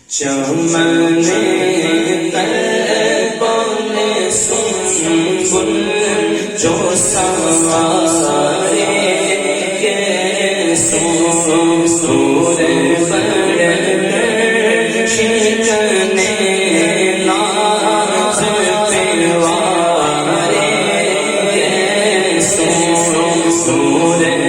چمن تربان سنبل جو سوارے کے سور پر شکنے ناز پیوارے کے سور پر شکنے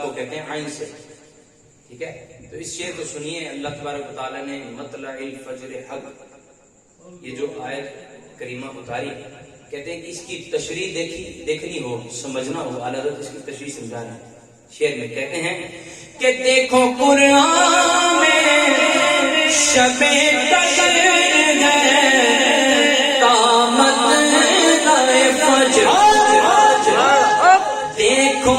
کو کہتے ہیں عین سے. ٹھیک ہے، تو اس شعر کو سنیے. اللہ تبارک و تعالیٰ نے مطلع الفجر حق یہ جو آیت کریمہ اتاری، کہتے ہیں کہ اس کی تشریح دیکھنی ہو، سمجھنا ہو، اعلیٰ حضرت اس کی تشریح سمجھانا. شعر میں کہتے ہیں کہ دیکھو قرآن میں شب قدر ہے قامت فجر، دیکھو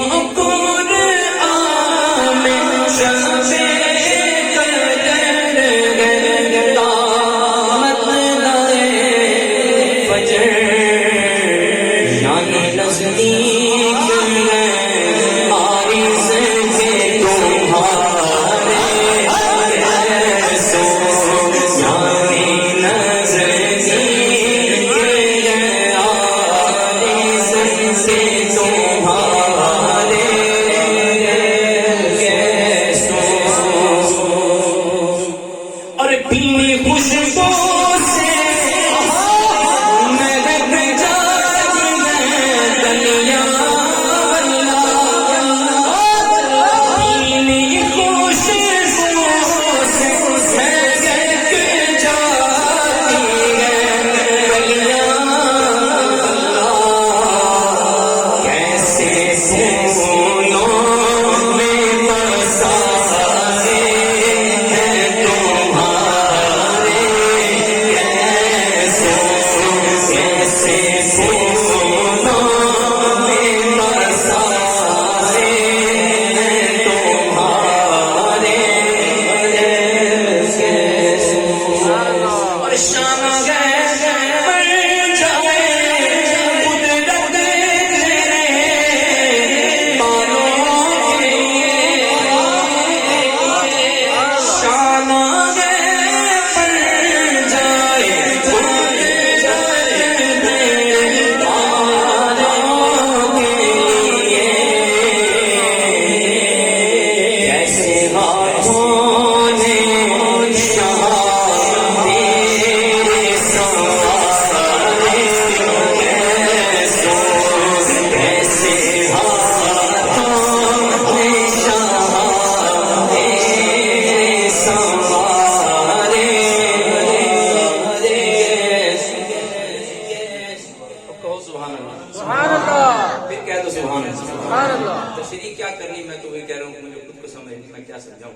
تشریح کیا کرنی، میں تو وہی کہہ رہا ہوں کہ مجھے خود کو سمجھ نہیں، میں کیا سمجھاؤں.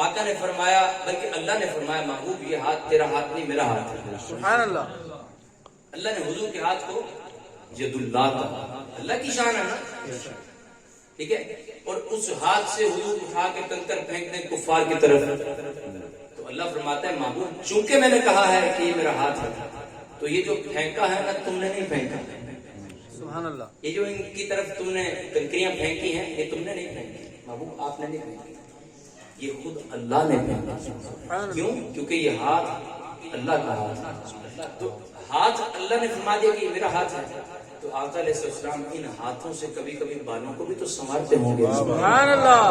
آقا نے فرمایا، بلکہ اللہ نے فرمایا، محبوب یہ ہاتھ تیرا ہاتھ نہیں میرا ہاتھ ہے. سبحان اللہ. اللہ نے حضور کے ہاتھ کو ید اللہ کہا. اللہ کی شان ہے نا. ٹھیک ہے، اور اس ہاتھ سے حضور اٹھا کے کنکر پھینکنے کفار کی طرف. تو اللہ فرماتا ہے محبوب چونکہ میں نے کہا ہے کہ یہ میرا ہاتھ ہے، تو یہ جو پھینکا ہے نا تم نے نہیں پھینکا. سبحان اللہ. یہ جو ان کی طرف تم نے کنکریاں پھینکی ہیں یہ تم نے نہیں پھینکی، محبوب آپ نے نہیں پھینکی، یہ خود اللہ نے پھینکا. کیوں؟ کیونکہ یہ ہاتھ اللہ کا ہاتھ ہے. تو ہاتھ اللہ نے فرما دیا کہ یہ میرا ہاتھ ہے، تو تو آقا علیہ السلام ان ہاتھوں سے کبھی کبھی بالوں کو بھی تو سنوارتے ہوں گے. سبحان اللہ.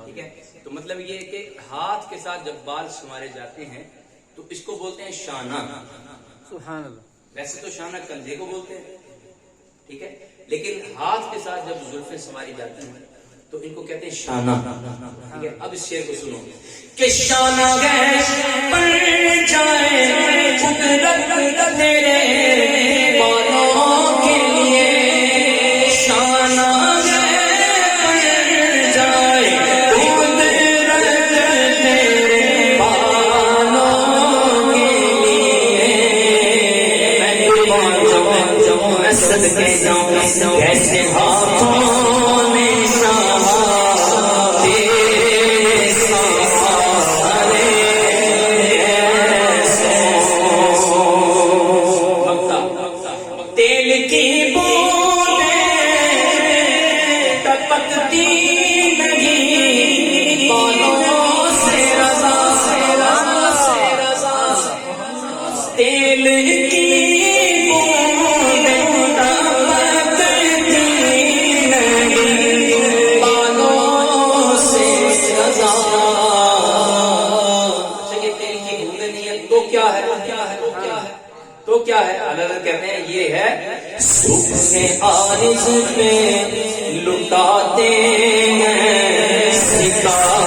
ٹھیک ہے. تو مطلب یہ ہے کہ ہاتھ کے ساتھ جب بال سنوارے جاتے ہیں تو اس کو بولتے ہیں شانہ. سبحان اللہ. ویسے تو شانہ کندھے کو بولتے ہیں, ٹھیک ہے, لیکن ہاتھ کے ساتھ جب زلفیں سنواری جاتی ہیں تو ان کو کہتے ہیں شانہ. ٹھیک ہے. اب اس شعر کو سنو کہ شانہ گئے پر جائے قدرت تیرے بالوں کے لیے, شانہ گئے پر جائے قدرت تیرے بالوں کے لیے, میں قربان جاؤں میں صدقے جاؤں کیسے ہاتھوں نے تو کیا ہے اللہ کہتے ہیں یہ ہے سکھ عارض پہ لٹاتے ہیں ستارے